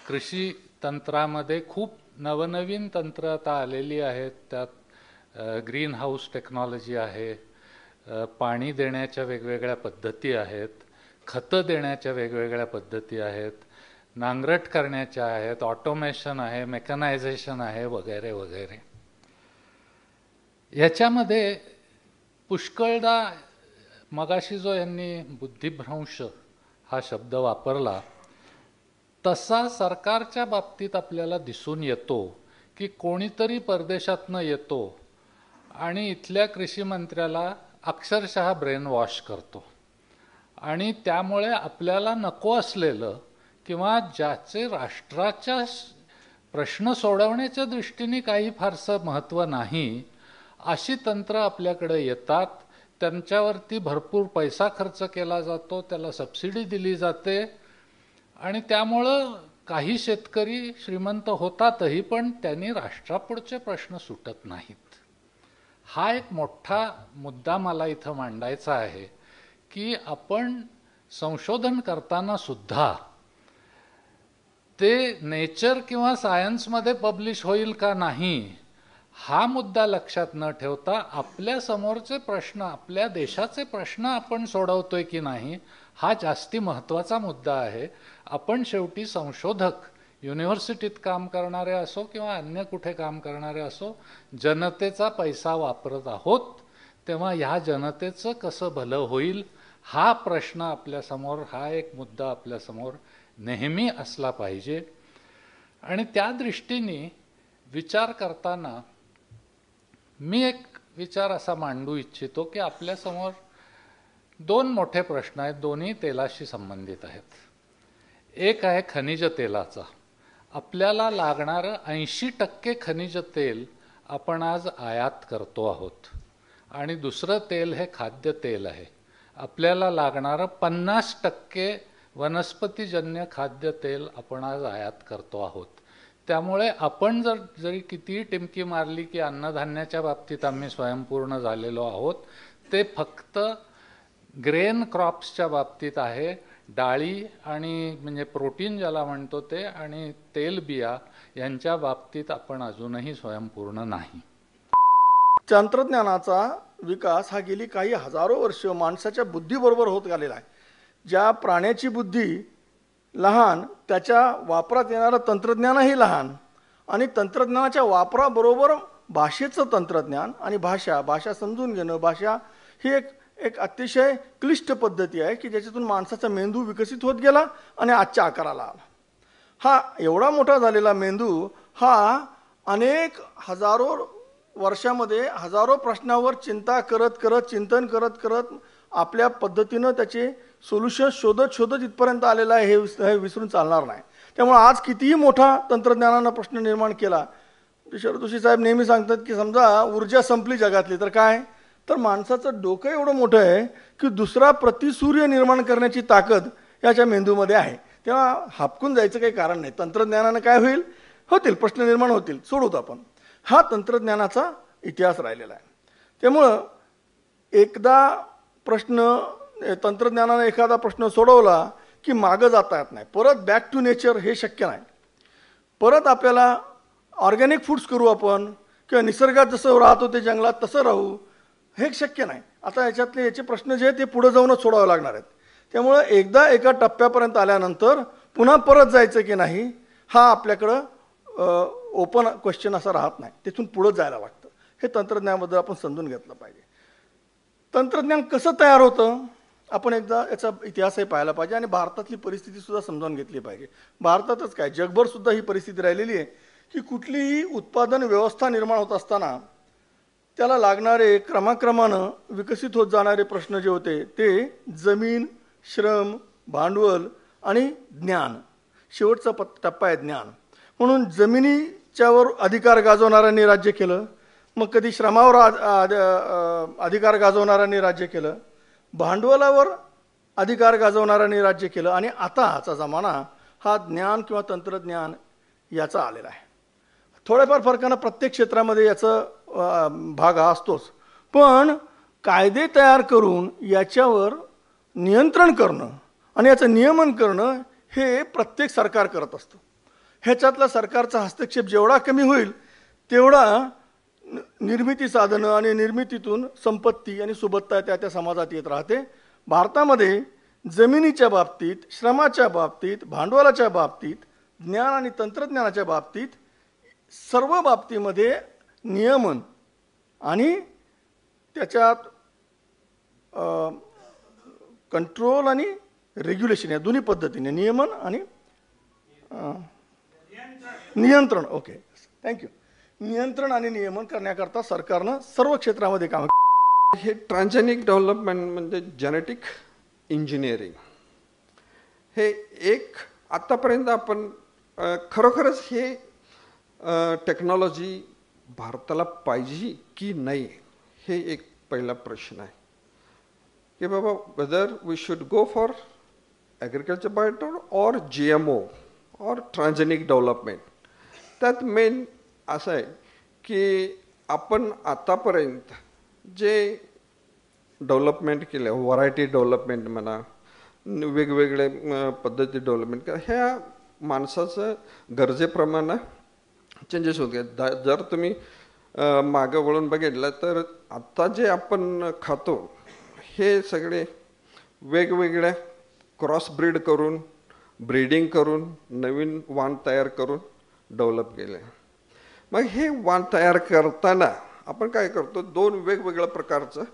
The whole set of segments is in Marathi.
कृषी तंत्रामध्ये खूप नवनवीन तंत्र आता आलेली आहेत. त्यात ग्रीन हाऊस टेक्नॉलॉजी आहे, पाणी देण्याच्या वेगवेगळ्या पद्धती आहेत, खतं देण्याच्या वेगवेगळ्या पद्धती आहेत, नांगरट करण्याच्या आहेत, ऑटोमेशन आहे, मेकनायझेशन आहे, वगैरे वगैरे. याच्यामध्ये पुष्कळदा मगाशी जो यांनी बुद्धिभ्रंश हा शब्द वापरला तसा सरकारच्या बाबतीत आपल्याला दिसून येतो की कोणीतरी परदेशातनं येतो आणि इथल्या कृषी मंत्र्याला अक्षरशः ब्रेन वॉश करतो आणि त्यामुळे आपल्याला नको असलेलं किंवा ज्याचे राष्ट्राच्या प्रश्न सोडवण्याच्या दृष्टीने काही फारसं महत्त्व नाही अशी तंत्र आपल्याकडे येतात. त्यांच्यावरती भरपूर पैसा खर्च केला जातो, त्याला सबसिडी दिली जाते आणि त्यामुळं काही शेतकरी श्रीमंत होतातही, पण त्यांनी राष्ट्रापुढचे प्रश्न सुटत नाहीत. हा एक मोठा मुद्दा मला इथं मांडायचा आहे की आपण संशोधन करताना सुद्धा ते नेचर किंवा सायन्समध्ये पब्लिश होईल का नाही हा मुद्दा लक्षात न ठेवता आपल्या समोरचे प्रश्न, आपल्या देशाचे प्रश्न आपण सोडवतोय की नाही हा जास्ती महत्त्वाचा मुद्दा आहे. आपण शेवटी संशोधक युनिव्हर्सिटीत काम करणारे असो किंवा अन्य कुठे काम करणारे असो, जनतेचा पैसा वापरत आहोत, तेव्हा ह्या जनतेचं कसं भलं होईल हा प्रश्न आपल्यासमोर, हा एक मुद्दा आपल्यासमोर नेहमी असला पाहिजे. आणि त्या दृष्टीने विचार करताना मी एक विचार असा मांडू इच्छितो की आपल्यासमोर दोन मोठे प्रश्न आहेत, दोन्ही तेलाशी संबंधित आहेत. एक आहे खनिज तेलाचा. आपल्याला लागणारं 80% खनिज तेल आपण आज आयात करतो आहोत आणि दुसरं तेल हे खाद्य तेल आहे. आपल्याला लागणारं 50% वनस्पतीजन्य खाद्य तेल आपण आज आयात करतो आहोत. त्यामुळे आपण जरी कितीही टिमकी मारली की अन्नधान्याच्या बाबतीत आम्ही स्वयंपूर्ण झालेलो आहोत, ते फक्त ग्रेन क्रॉप्सच्या बाबतीत आहे. डाळी आणि म्हणजे प्रोटीन ज्याला म्हणतो ते आणि तेलबिया यांच्या बाबतीत आपण अजूनही स्वयंपूर्ण नाही. तंत्रज्ञानाचा विकास हा गेली काही हजारो वर्ष माणसाच्या बुद्धीबरोबर होत गेलेला आहे. ज्या प्राण्याची बुद्धी लहान त्याच्या वापरात येणारं तंत्रज्ञानही लहान आणि तंत्रज्ञानाच्या वापराबरोबर भाषेचं तंत्रज्ञान आणि भाषा समजून घेणं, भाषा ही एक अतिशय क्लिष्ट पद्धती आहे की ज्याच्यातून माणसाचा मेंदू विकसित होत गेला आणि आजच्या आकाराला आला. हा एवढा मोठा झालेला मेंदू हा अनेक हजारो वर्षामध्ये हजारो प्रश्नावर चिंता चिंतन करत आपल्या पद्धतीनं त्याचे सोल्युशन शोधत इथपर्यंत आलेला आहे हे विसरून चालणार नाही. त्यामुळे आज कितीही मोठा तंत्रज्ञानानं प्रश्न निर्माण केला, शरद जोशी साहेब नेहमी सांगतात की समजा ऊर्जा संपली जगातली तर काय, तर माणसाचं डोकं एवढं मोठं आहे की दुसरा प्रतिसूर्य निर्माण करण्याची ताकद याच्या मेंदूमध्ये आहे. तेव्हा हापकून जायचं काही कारण नाही. तंत्रज्ञानानं काय होतील प्रश्न निर्माण होतील, सोडवतो आपण. हा तंत्रज्ञानाचा इतिहास राहिलेला आहे. त्यामुळं एकदा तंत्रज्ञानाने एखादा प्रश्न सोडवला की मागं जाता येत नाही, परत बॅक टू नेचर हे शक्य नाही. परत आपल्याला ऑर्गॅनिक फूड्स करू आपण किंवा निसर्गात जसं राहतो ते जंगलात तसं राहू हे शक्य नाही. आता याचे प्रश्न जे आहेत ते पुढे जाऊनच सोडावे लागणार आहेत. त्यामुळं एकदा एका टप्प्यापर्यंत आल्यानंतर पुन्हा परत जायचं की नाही हा आपल्याकडं ओपन क्वेश्चन असा राहत नाही, तिथून पुढे जायला लागतं. हे तंत्रज्ञानाबद्दल आपण समजून घेतलं पाहिजे. तंत्रज्ञान कसं तयार होतं आपण एकदा याचा इतिहासही पाहायला पाहिजे आणि भारतातली परिस्थितीसुद्धा समजावून घेतली पाहिजे. भारतातच काय जगभर सुद्धा ही परिस्थिती राहिलेली आहे की कुठलीही उत्पादन व्यवस्था निर्माण होत असताना त्याला लागणारे क्रमाक्रमानं विकसित होत जाणारे प्रश्न जे होते ते जमीन, श्रम, भांडवल आणि ज्ञान. शेवटचा टप्पा आहे ज्ञान. म्हणून जमिनीच्यावर अधिकार गाजवणाऱ्यांनी राज्य केलं, मग कधी श्रमावर अधिकार गाजवणाऱ्यांनी राज्य केलं, भांडवलावर अधिकार गाजवणाऱ्यांनी राज्य केलं आणि आताचा जमाना हा ज्ञान किंवा तंत्रज्ञान याचा आलेला आहे. थोड्याफार फरकानं प्रत्येक क्षेत्रामध्ये याचं भाग हा असतोच, पण कायदे तयार करून याच्यावर नियंत्रण करणं आणि याचं नियमन करणं हे प्रत्येक सरकार करत असतं. ह्याच्यातला सरकारचा हस्तक्षेप जेवढा कमी होईल तेवढा निर्मिती साधनं आणि निर्मितीतून संपत्ती आणि सुबत्ता त्या त्या समाजात येत राहते. भारतामध्ये जमिनीच्या बाबतीत, श्रमाच्या बाबतीत, भांडवलाच्या बाबतीत, ज्ञान आणि तंत्रज्ञानाच्या बाबतीत सर्व बाबतीमध्ये नियमन आणि त्याच्यात कंट्रोल आणि रेग्युलेशन या दोन्ही पद्धतीने नियमन आणि नियंत्रण, ओके थँक्यू, नियंत्रण आणि नियमन करण्याकरता सरकारनं सर्व क्षेत्रामध्ये काम. हे ट्रान्झॅनिक डेव्हलपमेंट म्हणजे जेनेटिक इंजिनिअरिंग हे एक आतापर्यंत आपण खरोखरच हे टेक्नॉलॉजी भारताला पाहिजे की नाही हे एक पहिला प्रश्न आहे की बाबा whether we should go for agriculture biotech or GMO और ट्रान्झॅनिक डेव्हलपमेंट. त्यात मेन असं आहे की आपण आतापर्यंत जे डेव्हलपमेंट केले, व्हरायटी डेव्हलपमेंट म्हणा, वेगवेगळे पद्धती डेव्हलपमेंट करा, ह्या माणसाचं गरजेप्रमाणे चेंजेस होत गेले. जर तुम्ही मागं वळून बघितलं तर आत्ता जे आपण खातो हे सगळे वेगवेगळ्या क्रॉस ब्रीड करून, ब्रीडिंग करून, नवीन वाण तयार करून डेव्हलप केले. मग हे वाण तयार करताना आपण काय करतो, दोन वेगवेगळ्या प्रकारचं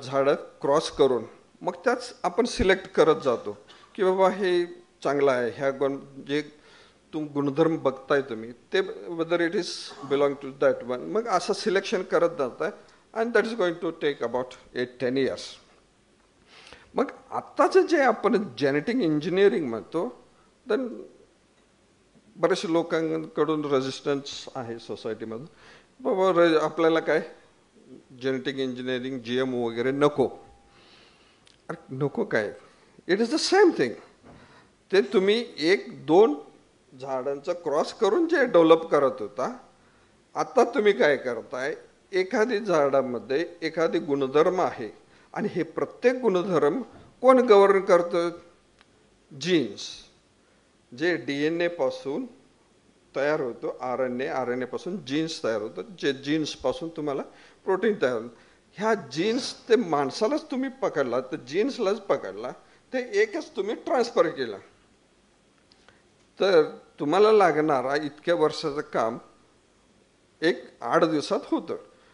झाडं क्रॉस करून मग त्याच आपण सिलेक्ट करत जातो की बाबा हे चांगलं आहे, ह्या जे गुणधर्म बघताय तुम्ही ते whether it is belong to that one, मग असं सिलेक्शन करत जात आहे and that is going to take about 8-10 years. मग आत्ताचं जे आपण जेनेटिक इंजिनिअरिंग म्हणतो तर बरेचसे लोकांकडून रेजिस्टन्स आहे सोसायटीमधून, बाबा आपल्याला काय जेनेटिक इंजिनिअरिंग GMO वगैरे नको. अरे नको काय, it is the same thing. ते तुम्ही 1-2 झाडांचा क्रॉस करून जे डेव्हलप करत होता, आता तुम्ही काय करताय, एखादी झाडामध्ये एखादी गुणधर्म आहे आणि हे प्रत्येक गुणधर्म कोण गव्हर्न करतं, जीन्स जे DNA पासून तयार होतो, RNA पासून जीन्स तयार होतं, जे जीन्सपासून तुम्हाला प्रोटीन तयार होतं. ह्या जीन्स ते माणसालाच तुम्ही पकडला, तर जीन्सलाच पकडला, ते एकच तुम्ही ट्रान्सफर केला, तर तुम्हाला लागणारा इतक्या वर्षाचं काम 8 दिवसात होतं.